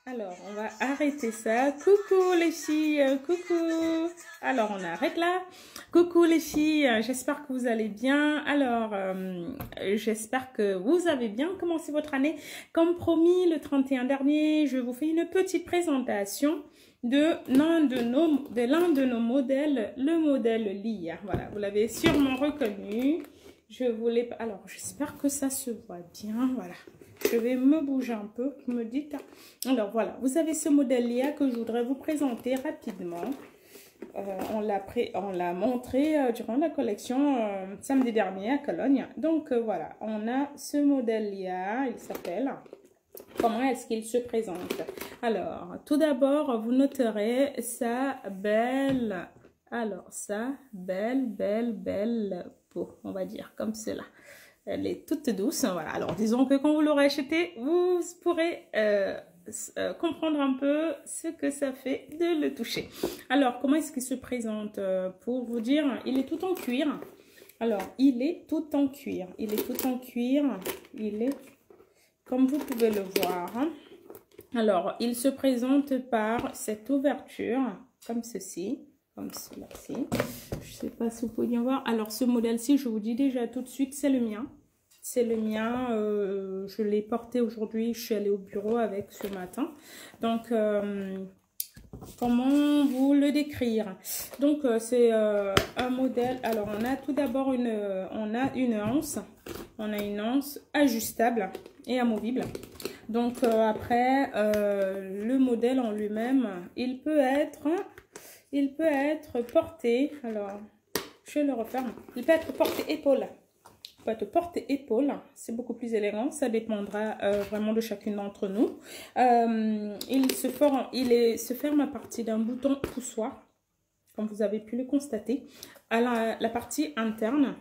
Alors, on va arrêter ça. Coucou les filles, coucou. Alors, on arrête là. Coucou les filles, j'espère que vous allez bien. Alors, j'espère que vous avez bien commencé votre année. Comme promis, le 31 dernier, je vous fais une petite présentation de l'un de nos modèles, le modèle LIA. Voilà, vous l'avez sûrement reconnu. Alors, j'espère que ça se voit bien. Voilà. Je vais me bouger un peu, vous me dites. Alors voilà, vous avez ce modèle-là que je voudrais vous présenter rapidement. On l'a montré durant la collection samedi dernier à Cologne. Donc voilà, on a ce modèle-là, il s'appelle. Comment est-ce qu'il se présente? Alors, tout d'abord, vous noterez sa belle, belle peau, on va dire comme cela. Elle est toute douce, voilà. Alors, disons que quand vous l'aurez acheté, vous pourrez comprendre un peu ce que ça fait de le toucher. Alors, comment est-ce qu'il se présente? Pour vous dire, il est tout en cuir. Alors, il est tout en cuir. Il est tout en cuir. Il est, comme vous pouvez le voir. Alors, il se présente par cette ouverture, comme ceci. Comme cela-ci. Je ne sais pas si vous pouvez bien voir. Alors, ce modèle-ci, je vous dis déjà tout de suite, c'est le mien. C'est le mien. Je l'ai porté aujourd'hui. Je suis allée au bureau avec ce matin. Donc, comment vous le décrire? Donc, c'est un modèle. Alors, on a tout d'abord une anse. On a une anse ajustable et amovible. Donc, après, le modèle en lui-même, il peut être porté, alors je le referme, il peut être porté épaule. Il peut être porté épaule, c'est beaucoup plus élégant, ça dépendra vraiment de chacune d'entre nous. Il se ferme à partir d'un bouton poussoir, comme vous avez pu le constater, à la partie interne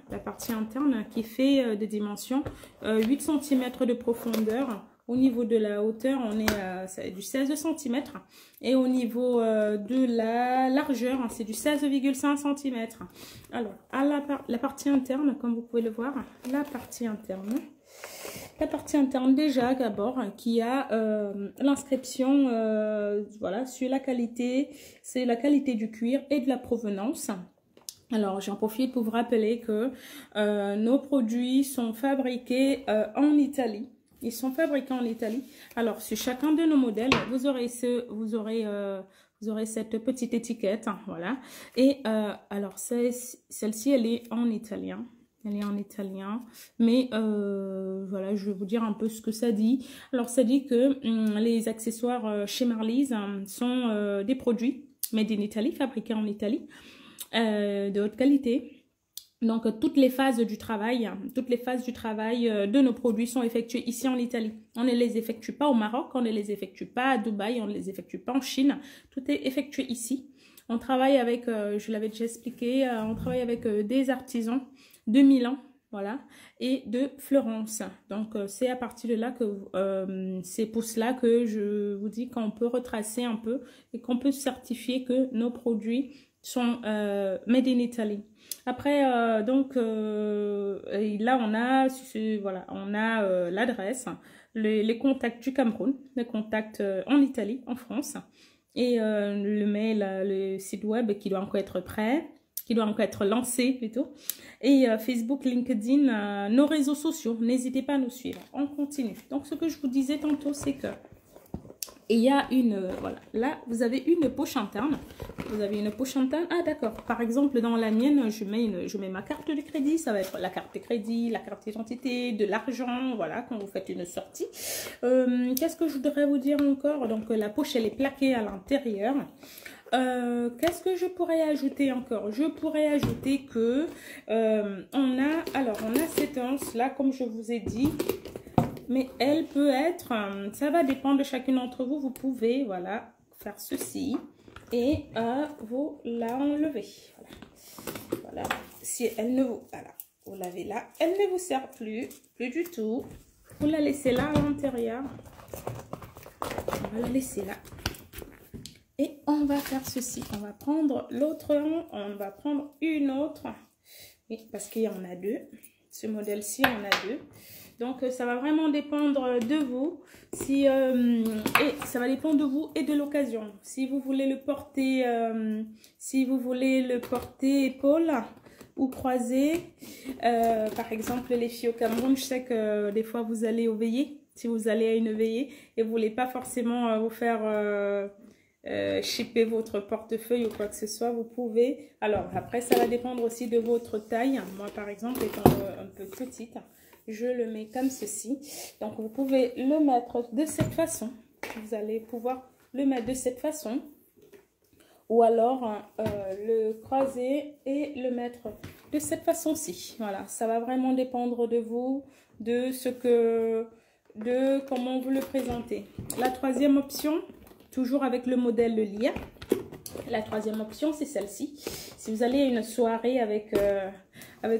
qui fait des dimensions 8 cm de profondeur. Au niveau de la hauteur, on est à du 16 cm. Et au niveau de la largeur, c'est du 16,5 cm. Alors, à la partie interne, comme vous pouvez le voir, la partie interne déjà d'abord, qui a l'inscription voilà, sur la qualité, c'est la qualité du cuir et de la provenance. Alors, j'en profite pour vous rappeler que nos produits sont fabriqués en Italie. Ils sont fabriqués en Italie. Alors, sur chacun de nos modèles, vous aurez cette petite étiquette, hein, voilà. Et alors, celle-ci, elle est en italien. Elle est en italien. Mais voilà, je vais vous dire un peu ce que ça dit. Alors, ça dit que les accessoires chez Marlies sont des produits made in Italy, fabriqués en Italie, de haute qualité. Donc, toutes les phases du travail de nos produits sont effectuées ici en Italie. On ne les effectue pas au Maroc, on ne les effectue pas à Dubaï, on ne les effectue pas en Chine. Tout est effectué ici. On travaille avec, je l'avais déjà expliqué, on travaille avec des artisans de Milan, voilà, et de Florence. Donc, c'est à partir de là que, c'est pour cela que je vous dis qu'on peut retracer un peu et qu'on peut certifier que nos produits sont made in Italy. Après, là, on a, voilà, on a l'adresse, les contacts du Cameroun, les contacts en Italie, en France, et le mail, le site web qui doit encore être prêt, qui doit encore être lancé plutôt, et Facebook, LinkedIn, nos réseaux sociaux. N'hésitez pas à nous suivre. On continue. Donc, ce que je vous disais tantôt, c'est que il y a voilà, là, vous avez une poche interne. Vous avez une poche interne. Ah, d'accord. Par exemple, dans la mienne, je mets ma carte de crédit. Ça va être la carte de crédit, la carte d'identité, de l'argent. Voilà, quand vous faites une sortie. Qu'est-ce que je voudrais vous dire encore? Donc, la poche, elle est plaquée à l'intérieur. Qu'est-ce que je pourrais ajouter encore? Je pourrais ajouter que on a cette anse là, comme je vous ai dit. Mais elle peut être, ça va dépendre de chacune d'entre vous. Vous pouvez, voilà, faire ceci et vous la enlever. Voilà. Si elle ne vous, voilà, vous l'avez là, elle ne vous sert plus du tout. Vous la laissez là à l'intérieur. On va la laisser là. Et on va faire ceci. On va prendre l'autre, on va prendre une autre. Oui, parce qu'il y en a deux. Ce modèle-ci, on a deux. Donc, ça va vraiment dépendre de vous. Et ça va dépendre de vous et de l'occasion. Si vous voulez le porter, épaule ou croisé, par exemple, les filles au Cameroun, je sais que des fois, vous allez au veillées. Si vous allez à une veillée et vous voulez pas forcément vous faire shipper votre portefeuille ou quoi que ce soit, vous pouvez. Alors, après, ça va dépendre aussi de votre taille. Moi, par exemple, étant un peu petite, je le mets comme ceci. Donc, vous pouvez le mettre de cette façon. Vous allez pouvoir le mettre de cette façon. Ou alors, le croiser et le mettre de cette façon-ci. Voilà, ça va vraiment dépendre de vous, de comment vous le présentez. La troisième option, toujours avec le modèle Le Lire. La troisième option, c'est celle-ci. Si vous allez à une soirée avec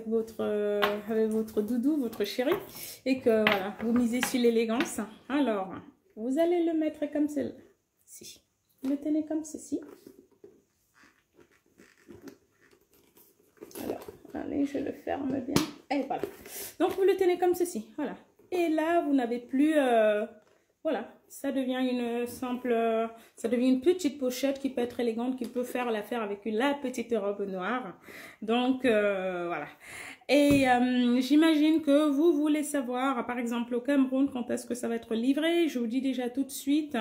votre doudou, votre chéri, et que voilà, vous misez sur l'élégance, alors vous allez le mettre comme celle-ci. Vous le tenez comme ceci. Alors, allez, je le ferme bien. Et voilà. Donc, vous le tenez comme ceci. Voilà. Et là, vous n'avez plus... voilà. Ça devient ça devient une petite pochette qui peut être élégante, qui peut faire l'affaire avec la petite robe noire. Donc, voilà. Et j'imagine que vous voulez savoir, par exemple, au Cameroun, quand est-ce que ça va être livré. Je vous dis déjà tout de suite,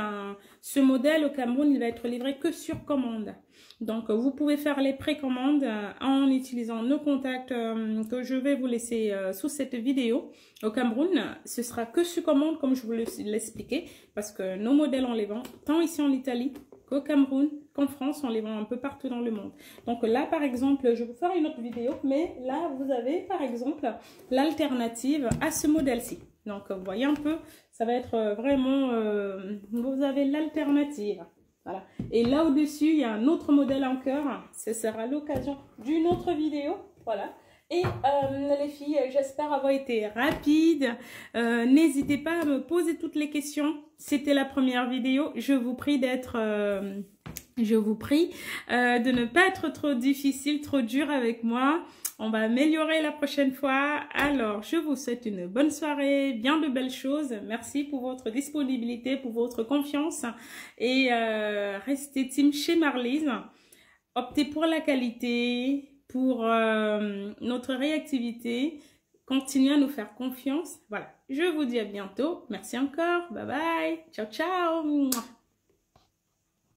ce modèle au Cameroun, il va être livré que sur commande. Donc, vous pouvez faire les précommandes en utilisant nos contacts que je vais vous laisser sous cette vidéo. Au Cameroun, ce sera que sur commande, comme je vous l'ai expliqué, parce que nos modèles, on les vend tant ici en Italie qu'au Cameroun, qu'en France, on les vend un peu partout dans le monde. Donc là, par exemple, je vais vous faire une autre vidéo, mais là, vous avez, par exemple, l'alternative à ce modèle-ci. Donc, vous voyez un peu, ça va être vraiment, vous avez l'alternative. Voilà. Et là au-dessus, il y a un autre modèle en cœur. Ce sera l'occasion d'une autre vidéo. Voilà. Et les filles, j'espère avoir été rapide. N'hésitez pas à me poser toutes les questions. C'était la première vidéo. Je vous prie de ne pas être trop difficile, trop dur avec moi. On va améliorer la prochaine fois. Alors, je vous souhaite une bonne soirée, bien de belles choses. Merci pour votre disponibilité, pour votre confiance. Et restez team chez Marlise. Optez pour la qualité, pour notre réactivité. Continuez à nous faire confiance. Voilà, je vous dis à bientôt. Merci encore. Bye bye. Ciao, ciao.